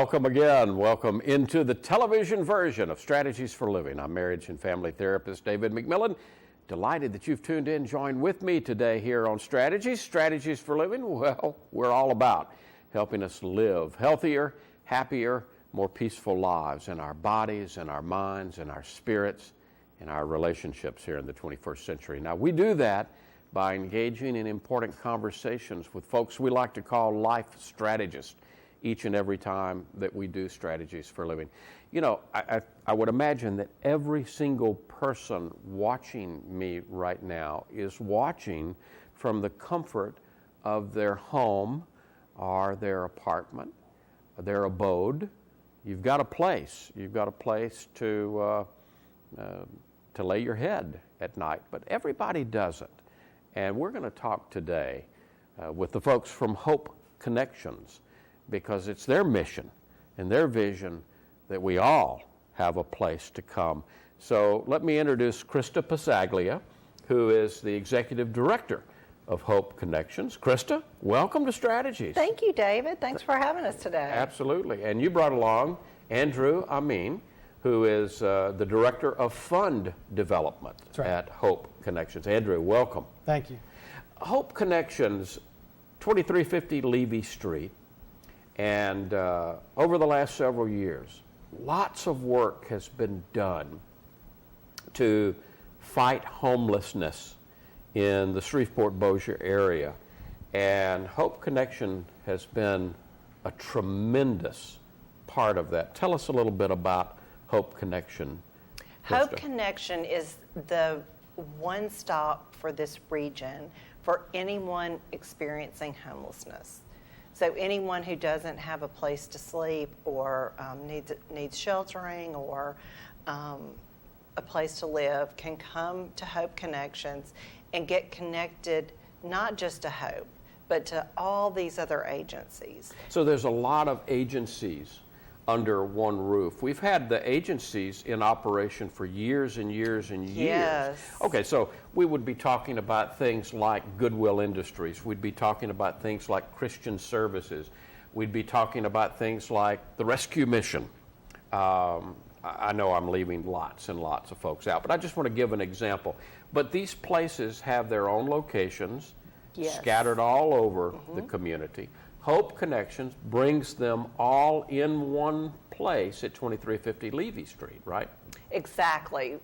Welcome again. Welcome into the television version of Strategies for Living. I'm marriage and family therapist David McMillan. Delighted that you've tuned in, joined with me today here on Strategies. Strategies for Living, well, we're all about helping us live healthier, happier, more peaceful lives in our bodies, in our minds, in our spirits, in our relationships here in the 21st century. Now, we do that by engaging in important conversations with folks we like to call life strategists each and every time that we do Strategies for Living. You know, I would imagine that every single person watching me right now is watching from the comfort of their home or their apartment, their abode. You've got a place. You've got a place to lay your head at night, but everybody doesn't. And we're going to talk today with the folks from Hope Connections, because it's their mission and their vision that we all have a place to come. So let me introduce Krista Pasaglia, who is the Executive Director of Hope Connections. Krista, welcome to Strategies. Thank you, David. Thanks for having us today. Absolutely. And you brought along Andrew Amin, who is the Director of Fund Development at Hope Connections. Andrew, welcome. Thank you. Hope Connections, 2350 Levy Street. And over the last several years, lots of work has been done to fight homelessness in the Shreveport-Bossier area. And Hope Connection has been a tremendous part of that. Tell us a little bit about Hope Connection, Krista. Hope Connection is the one stop for this region for anyone experiencing homelessness. So anyone who doesn't have a place to sleep or needs sheltering or a place to live can come to Hope Connections and get connected not just to Hope, but to all these other agencies. So there's a lot of agencies under one roof. We've had the agencies in operation for years and years and years. Yes. Okay, so we would be talking about things like Goodwill Industries. We'd be talking about things like Christian Services. We'd be talking about things like the Rescue Mission. I know I'm leaving lots and lots of folks out, but I just want to give an example. But these places have their own locations, scattered all over the community. Hope Connections brings them all in one place at 2350 Levy Street, right? Exactly.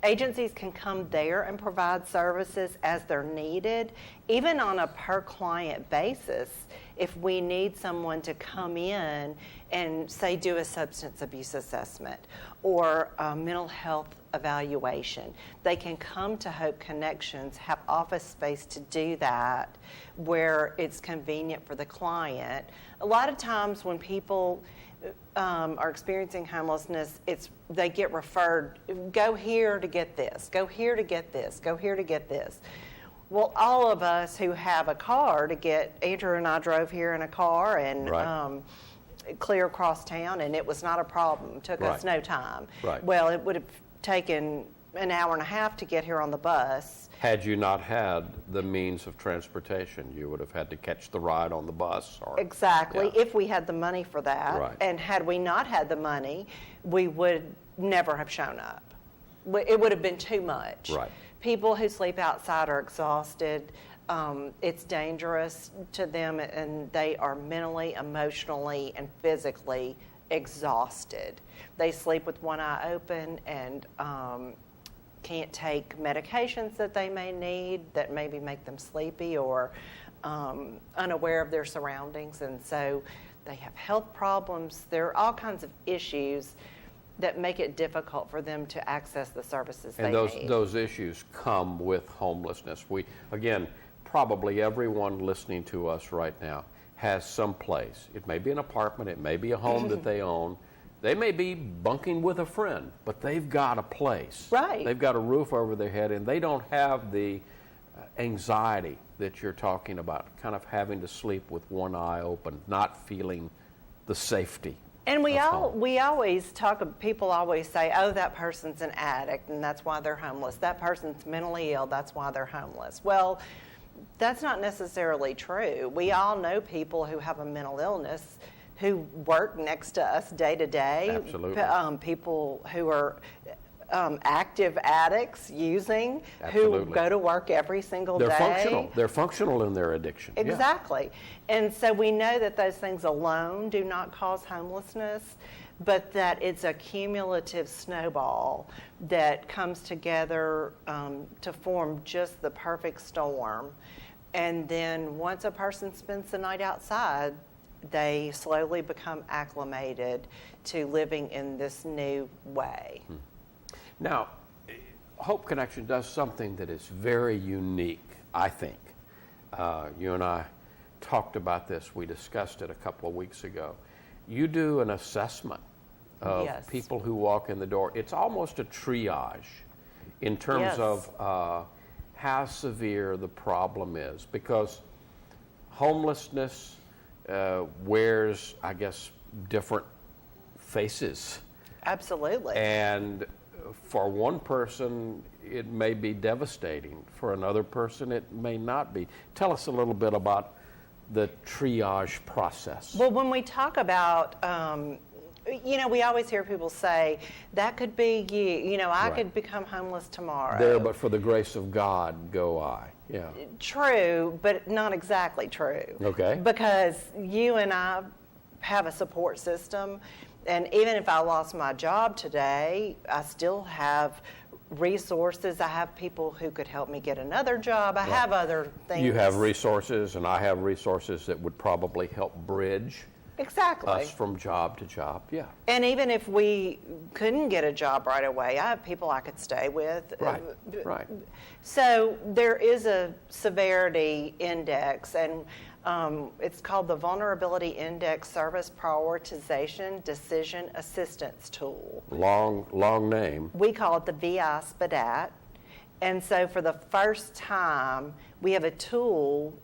Agencies can come there and provide services as they're needed, even on a per client basis. If we need someone to come in and say do a substance abuse assessment or a mental health evaluation, they can come to Hope Connections, have office space to do that where it's convenient for the client. A lot of times when people are experiencing homelessness, they get referred, go here to get this, go here to get this, go here to get this. Well, all of us who have a car Andrew and I drove here in a car and clear across town, and it was not a problem. It took us no time. Right. Well, it would have taken an hour and a half to get here on the bus. Had you not had the means of transportation, you would have had to catch the ride on the bus. Exactly, if we had the money for that. Right. And had we not had the money, we would never have shown up. It would have been too much. Right. People who sleep outside are exhausted. It's dangerous to them, and they are mentally, emotionally, and physically exhausted. They sleep with one eye open and can't take medications that they may need that maybe make them sleepy or unaware of their surroundings, and so they have health problems. There are all kinds of issues that make it difficult for them to access the services they need. And those issues come with homelessness. Again, probably everyone listening to us right now has some place. It may be an apartment, it may be a home that they own. They may be bunking with a friend, but they've got a place. Right. They've got a roof over their head, and they don't have the anxiety that you're talking about, kind of having to sleep with one eye open, not feeling the safety. And people always say, oh, that person's an addict and that's why they're homeless. That person's mentally ill, that's why they're homeless. Well, that's not necessarily true. We all know people who have a mental illness who work next to us day to day. Absolutely. People who are active addicts using, Absolutely. who go to work every single day. They're functional. They're functional in their addiction. Yeah. Exactly. And so we know that those things alone do not cause homelessness, but that it's a cumulative snowball that comes together to form just the perfect storm. And then once a person spends the night outside, they slowly become acclimated to living in this new way. Now, Hope Connection does something that is very unique, I think. You and I talked about this. We discussed it a couple of weeks ago. You do an assessment of Yes. people who walk in the door. It's almost a triage in terms Yes. of how severe the problem is, because homelessness wears, I guess, different faces. Absolutely. And for one person, it may be devastating. For another person, it may not be. Tell us a little bit about the triage process. Well, when we talk about, we always hear people say, that could be you. I Right. could become homeless tomorrow. There, but for the grace of God, go I. Yeah. True, but not exactly true. Okay. Because you and I have a support system, and even if I lost my job today, I still have resources. I have people who could help me get another job. I have other things. You have resources, and I have resources that would probably help bridge Exactly. us from job to job. Yeah. And even if we couldn't get a job right away, I have people I could stay with. Right. Right. So there is a severity index, and it's called the Vulnerability Index Service Prioritization Decision Assistance Tool. Long name. We call it the VI SPDAT. And so for the first time, we have a tool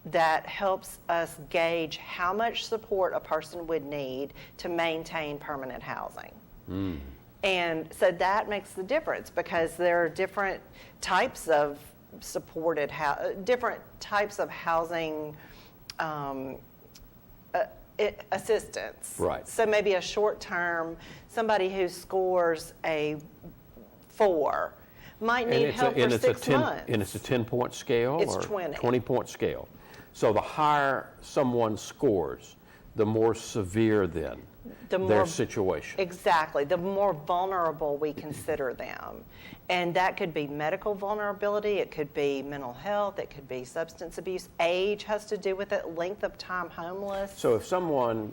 that helps us gauge how much support a person would need to maintain permanent housing. And so that makes the difference, because there are different types of different types of housing assistance. Right. So maybe a short term, somebody who scores a 4 might need help for 6 months. And it's a 10-point scale? It's or 20. 20-point scale. So the higher someone scores, the more severe then their situation. Exactly. The more vulnerable we consider them. And that could be medical vulnerability, it could be mental health, it could be substance abuse. Age has to do with it, length of time homeless. So if someone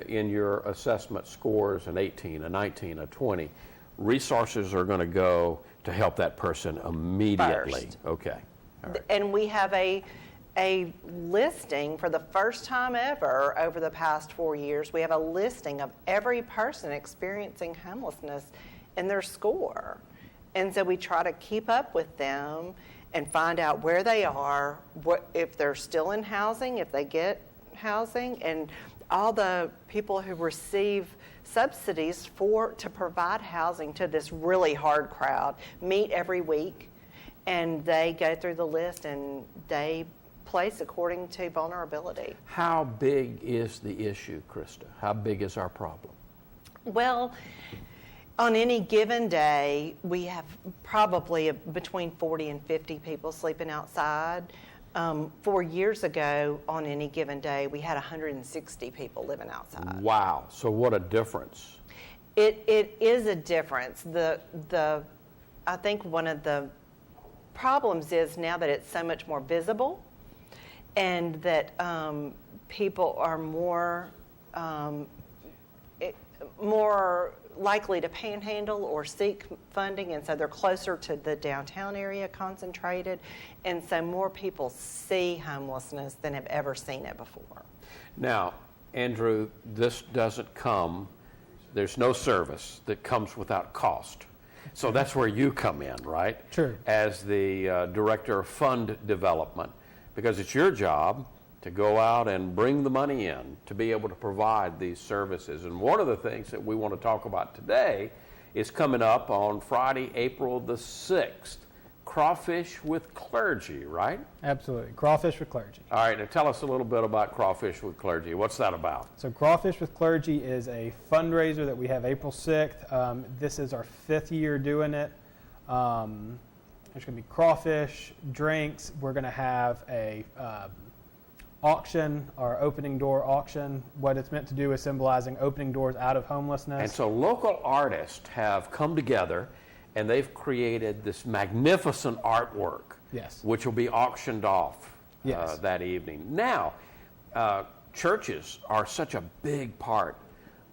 in your assessment scores an 18, a 19, a 20, resources are going to go to help that person immediately. First. Okay. All right. And we have a listing for the first time ever over the past 4 years. We have a listing of every person experiencing homelessness and their score. And so we try to keep up with them and find out where they are, if they're still in housing, if they get housing, and all the people who receive subsidies to provide housing to this really hard crowd meet every week, and they go through the list and they place according to vulnerability. How big is the issue, Krista? How big is our problem? Well, on any given day, we have probably between 40 and 50 people sleeping outside. 4 years ago, on any given day, we had 160 people living outside. Wow. So what a difference. It is a difference. I think one of the problems is now that it's so much more visible, and that people are more likely to panhandle or seek funding, and so they're closer to the downtown area concentrated, and so more people see homelessness than have ever seen it before. Now, Andrew, this doesn't come, there's no service that comes without cost. So that's where you come in, right? Sure. As the Director of Fund Development, because it's your job to go out and bring the money in to be able to provide these services. And one of the things that we want to talk about today is coming up on Friday, April the 6th, Crawfish with Clergy, right? Absolutely. Crawfish with Clergy. All right, now tell us a little bit about Crawfish with Clergy. What's that about? So Crawfish with Clergy is a fundraiser that we have April 6th. This is our 5th year doing it. There's going to be crawfish, drinks. We're going to have a auction, our opening door auction. What it's meant to do is symbolizing opening doors out of homelessness. And so local artists have come together and they've created this magnificent artwork, Yes. which will be auctioned off Yes. that evening. Now, churches are such a big part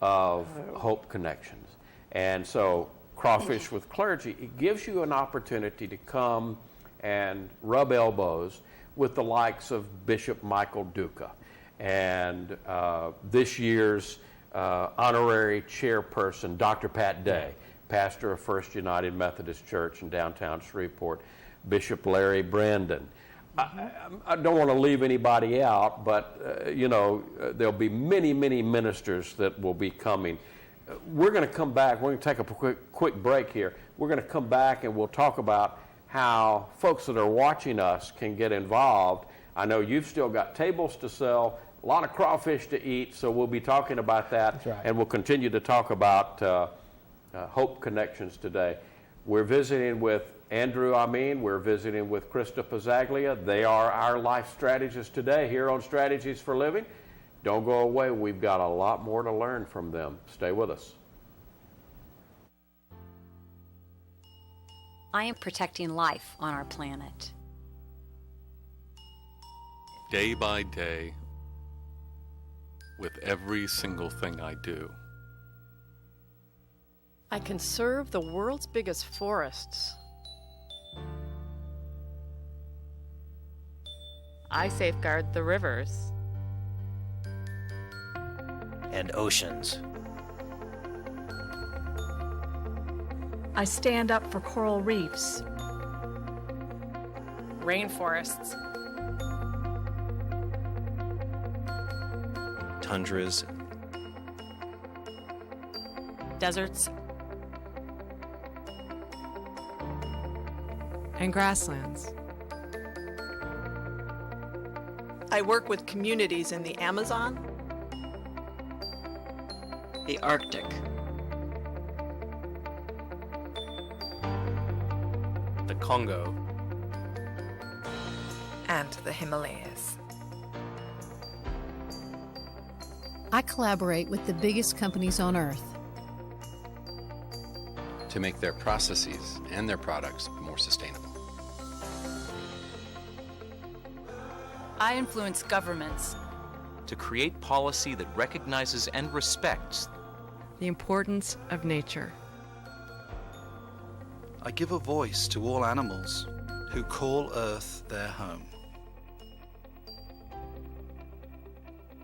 of Hope Connections. And so Crawfish with Clergy, it gives you an opportunity to come and rub elbows with the likes of Bishop Michael Duca and this year's honorary chairperson, Dr. Pat Day, pastor of First United Methodist Church in downtown Shreveport, Bishop Larry Brandon. I don't want to leave anybody out, but there'll be many, many ministers that will be coming. We're going to come back. We're going to take a quick break here. We're going to come back and we'll talk about how folks that are watching us can get involved. I know you've still got tables to sell, a lot of crawfish to eat, so we'll be talking about that. That's right. And we'll continue to talk about Hope Connections today. We're visiting with Andrew Amin. We're visiting with Krista Pizzaglia. They are our life strategists today here on Strategies for Living. Don't go away. We've got a lot more to learn from them. Stay with us. I am protecting life on our planet. Day by day, with every single thing I do. I conserve the world's biggest forests. I safeguard the rivers. And oceans. I stand up for coral reefs. Rainforests. Tundras. Deserts. And grasslands. I work with communities in the Amazon, The Arctic. The Congo. and the Himalayas. I collaborate with the biggest companies on Earth to make their processes and their products more sustainable. I influence governments to create policy that recognizes and respects the importance of nature. I give a voice to all animals who call Earth their home.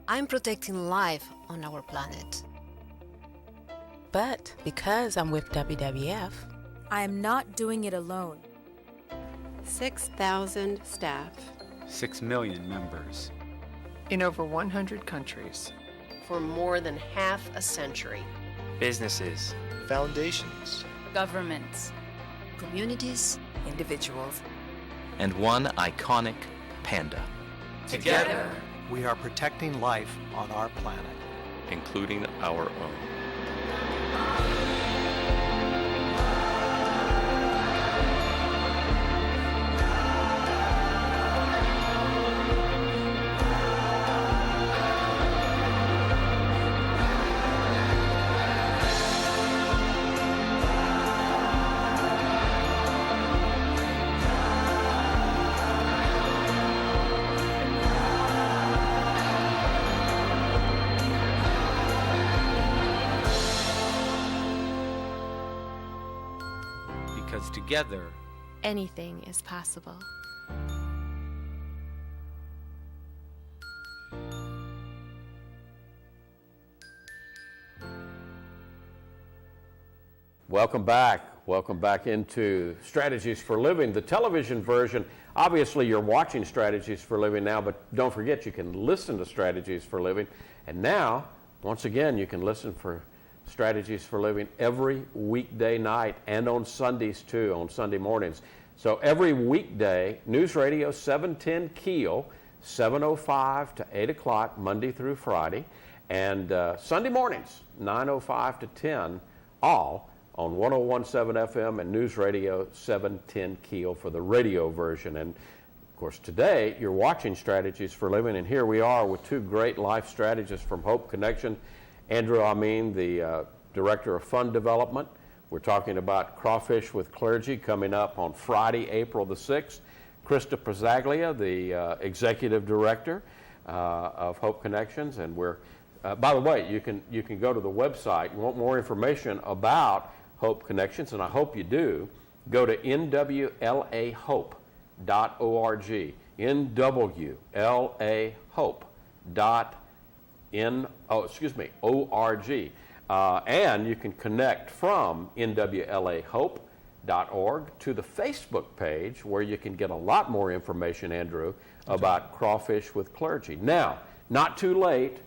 I'm protecting life on our planet. But because I'm with WWF, I am not doing it alone. 6,000 staff. 6 million members. In over 100 countries. For more than half a century. Businesses. Foundations. Governments. Communities. Individuals. and one iconic panda. Together, we are protecting life on our planet, including our own. Because together, anything is possible. Welcome back. Welcome back into Strategies for Living, the television version. Obviously, you're watching Strategies for Living now, but don't forget you can listen to Strategies for Living. And now, once again, you can listen for Strategies for Living every weekday night and on Sundays too, on Sunday mornings. So every weekday, News Radio 710 Keel, 7:05 to 8 o'clock, Monday through Friday. And Sunday mornings, 9:05 to 10, all on 101.7 FM and News Radio 710 Keel for the radio version. And of course, today you're watching Strategies for Living, and here we are with two great life strategists from Hope Connection. Andrew Amin, the Director of Fund Development. We're talking about Crawfish with Clergy coming up on Friday, April the 6th. Krista Pizzaglia, the Executive Director of Hope Connections. And we're, by the way, you can go to the website. You want more information about Hope Connections, and I hope you do. Go to nwlahope.org. NWLAHope.org. And you can connect from nwlahope.org to the Facebook page where you can get a lot more information, Andrew, about Crawfish with Clergy. Now, not too late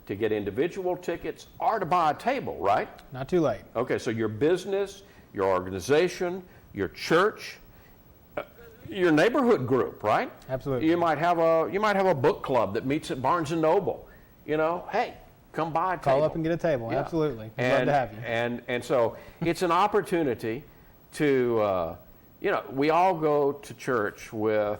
to get individual tickets or to buy a table, right? Not too late. Okay, so your business, your organization, your church, your neighborhood group, right? Absolutely. You might have a book club that meets at Barnes & Noble. You know, hey, come by a table. Call up and get a table. Yeah. Absolutely. We'd love to have you. And so it's an opportunity to, we all go to church with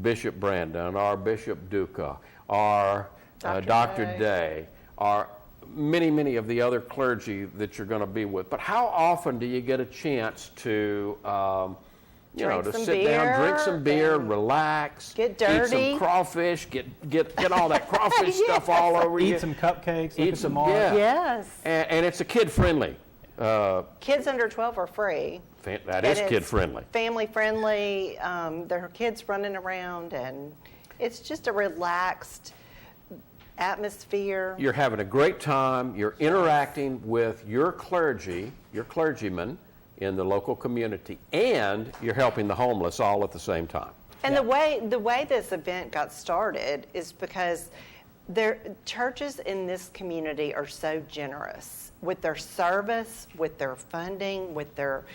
Bishop Brandon or Bishop Duca or Dr. Day or many of the other clergy that you're going to be with. But how often do you get a chance to to sit down, drink some beer, relax, get dirty, eat some crawfish, get all that crawfish stuff all over you. Eat some cupcakes, eat some art. Yeah. Yes. And it's a kid-friendly. Kids under 12 are free. That is kid-friendly. Family-friendly. There are kids running around, and it's just a relaxed atmosphere. You're having a great time. You're interacting with your clergy, your clergymen in the local community, and you're helping the homeless all at the same time. And the way this event got started is because churches in this community are so generous with their service, with their funding, with their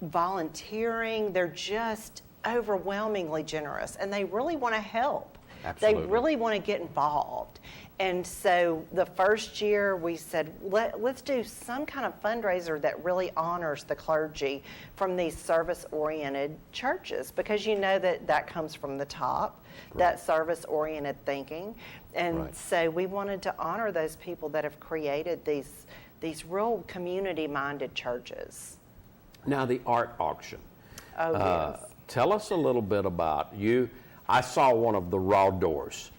volunteering. They're just overwhelmingly generous, and they really want to help. Absolutely. They really want to get involved. And so the first year we said, let's do some kind of fundraiser that really honors the clergy from these service-oriented churches, because you know that comes from the top, that service-oriented thinking. And so we wanted to honor those people that have created these real community-minded churches. Now, the art auction. Oh, yes. Tell us a little bit about you. I saw one of the raw doors.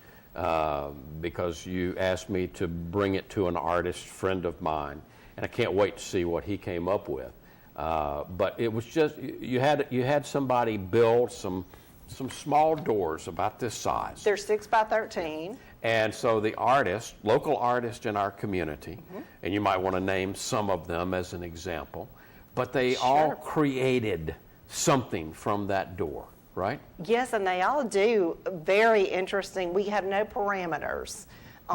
Because you asked me to bring it to an artist friend of mine, and I can't wait to see what he came up with. But it was just you had somebody build some small doors about this size. They're 6 by 13. And so the local artist in our community, and you might want to name some of them as an example, but they all created something from that door. Right? Yes, and they all do very interesting. We have no parameters.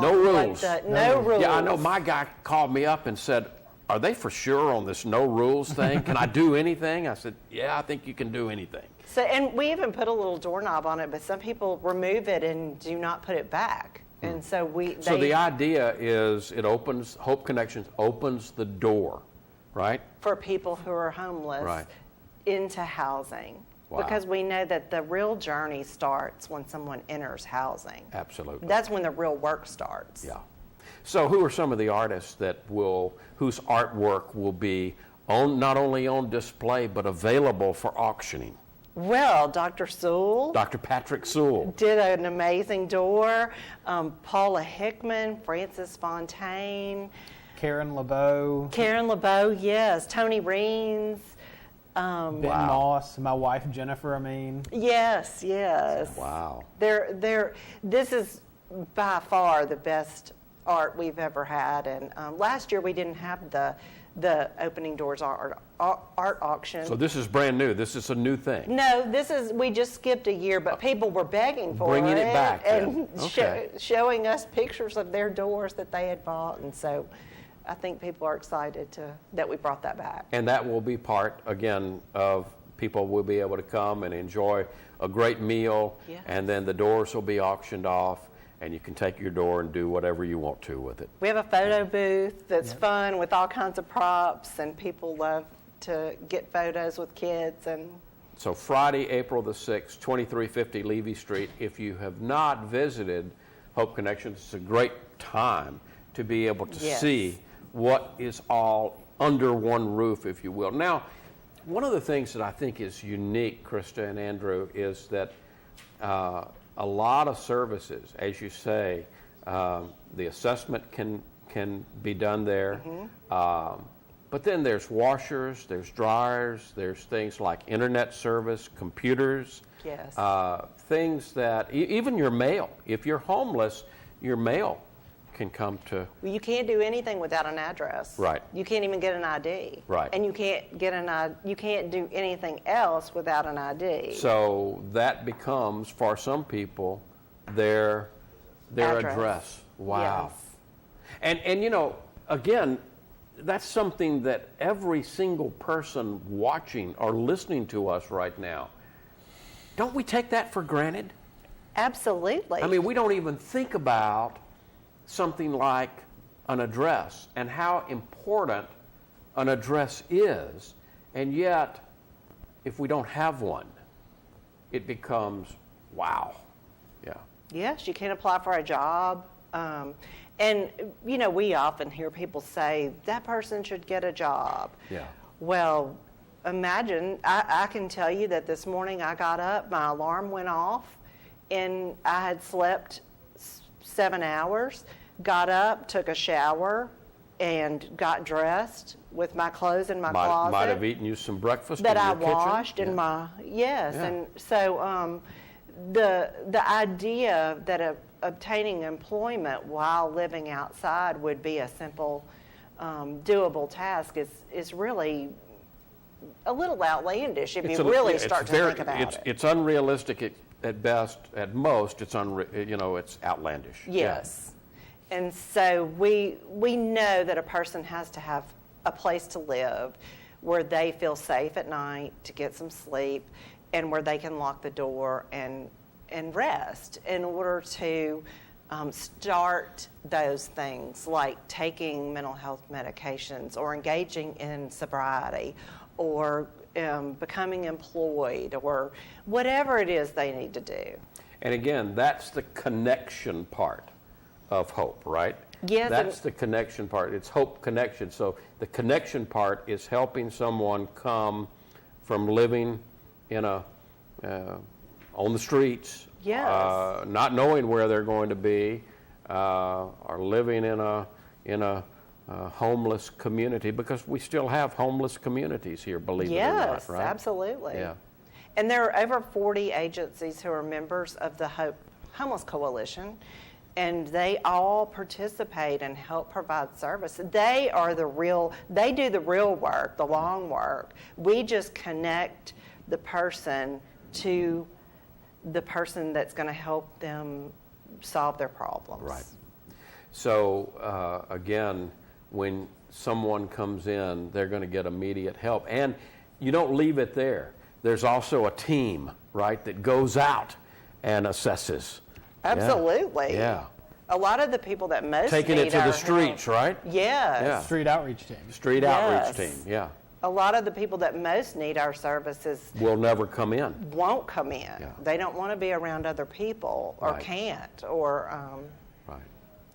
No rules. No rules. Yeah, I know my guy called me up and said, are they for sure on this no rules thing? Can I do anything? I said, yeah, I think you can do anything. So, and we even put a little doorknob on it, but some people remove it and do not put it back. And so So the idea is Hope Connections opens the door, right? For people who are homeless into housing. Wow. Because we know that the real journey starts when someone enters housing. Absolutely. That's when the real work starts. Yeah. So who are some of the artists whose artwork will be not only on display, but available for auctioning? Well, Dr. Sewell. Dr. Patrick Sewell. Did an amazing door. Paula Hickman, Francis Fontaine. Karen LeBeau. Karen LeBeau, yes. Tony Reens. Ben Moss, my wife Jennifer Amin. Yes. Wow. This is by far the best art we've ever had, and last year we didn't have the opening doors art auction. So this is brand new. This is a new thing. No, we just skipped a year, but people were begging for bringing it back and showing us pictures of their doors that they had bought, and so I think people are excited that we brought that back. And that will be part again of people will be able to come and enjoy a great meal, and then the doors will be auctioned off, and you can take your door and do whatever you want to with it. We have a photo booth that's fun with all kinds of props, and people love to get photos with kids. And so Friday, April the 6th, 2350 Levy Street. If you have not visited Hope Connections, it's a great time to be able to see what is all under one roof, if you will. Now, one of the things that I think is unique, Krista and Andrew, is that a lot of services, as you say, the assessment can be done there. But then there's washers, there's dryers, there's things like internet service, computers, things that, even your mail. If you're homeless, your mail can come to. Well, you can't do anything without an address. Right. You can't even get an ID. Right. And you can't do anything else without an ID. So that becomes, for some people, their address. Wow. Yes. And you know, again, that's something that every single person watching or listening to us right now, don't we take that for granted? Absolutely. I mean, we don't even think about something like an address and how important an address is, and yet if we don't have one, it becomes wow. Yes, you can't apply for a job. And, you know, we often hear people say, that person should get a job. Yeah. Well, imagine, I can tell you that this morning I got up, my alarm went off, and I had slept 7 hours, got up, took a shower, and got dressed with my clothes in my closet. Might have eaten you some breakfast that in I your kitchen. washed in my, and so the idea that obtaining employment while living outside would be a simple, doable task is really a little outlandish if you really start to think about it. It's unrealistic at best. At most, it's it's outlandish. Yes, and so we know that a person has to have a place to live where they feel safe at night to get some sleep, and where they can lock the door and rest in order to start those things like taking mental health medications or engaging in sobriety or becoming employed or whatever it is they need to do. And again, that's the connection part of hope, right? Yes. That's the connection part. It's hope connection. So the connection part is helping someone come from living in on the streets, not knowing where they're going to be, or living in a homeless community, because we still have homeless communities here, believe it or not, right? Yes, absolutely. Yeah. And there are over 40 agencies who are members of the Homeless Coalition, and they all participate and help provide service. They do the real work, the long work. We just connect the person to the person that's going to help them solve their problems. Right. So again, when someone comes in, they're going to get immediate help. And you don't leave it there. There's also a team, right, that goes out and assesses. Absolutely. Yeah. A lot of the people that most taking need it to our the streets, help, right? Yes. Yeah. Street outreach team. Street outreach team, yeah. A lot of the people that most need our services will never come in. Won't come in. Yeah. They don't want to be around other people or can't or right.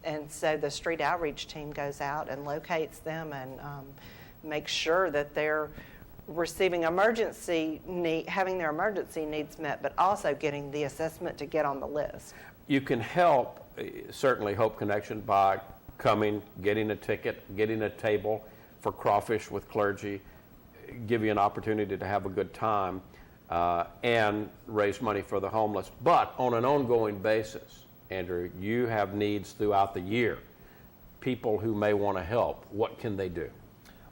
And so the street outreach team goes out and locates them and makes sure that they're receiving having their emergency needs met, but also getting the assessment to get on the list. You can help, certainly Hope Connection, by coming, getting a ticket, getting a table for Crawfish with Clergy, give you an opportunity to have a good time, and raise money for the homeless. But on an ongoing basis, Andrew, you have needs throughout the year. People who may want to help, what can they do?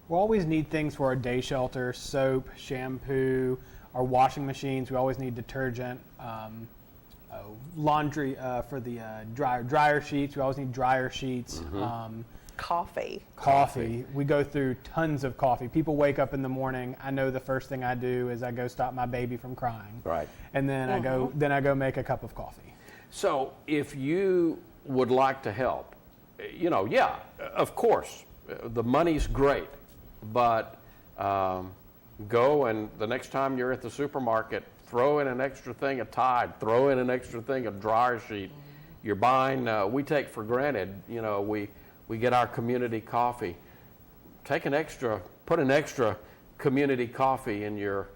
We always need things for our day shelter: soap, shampoo, our washing machines. We always need detergent, laundry for the dryer sheets. We always need dryer sheets. coffee. Coffee. We go through tons of coffee. People wake up in the morning. I know the first thing I do is I go stop my baby from crying. Right. And then I go make a cup of coffee. So if you would like to help, yeah, of course, the money's great, but go and the next time you're at the supermarket, throw in an extra thing of Tide, throw in an extra thing of dryer sheet. You're buying, we take for granted, we get our community coffee. Put an extra community coffee in your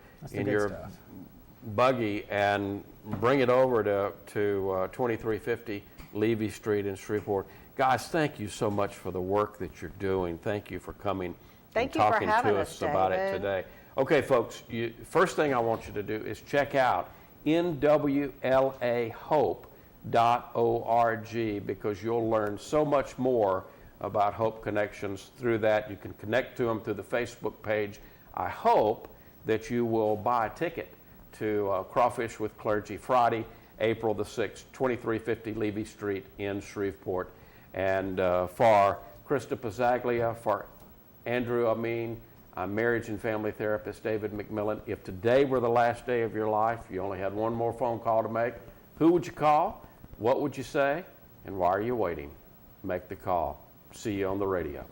buggy and bring it over to 2350 Levy Street in Shreveport. Guys, thank you so much for the work that you're doing. Thank you for coming and talking to us about it today. Okay, folks, first thing I want you to do is check out nwlahope.org because you'll learn so much more about Hope Connections through that. You can connect to them through the Facebook page. I hope that you will buy a ticket to Crawfish with Clergy Friday, April the 6th, 2350 Levy Street in Shreveport. And for Krista Pizzaglia, for Andrew Amin, I'm marriage and family therapist David McMillan. If today were the last day of your life, you only had one more phone call to make, who would you call? What would you say? And why are you waiting? Make the call. See you on the radio.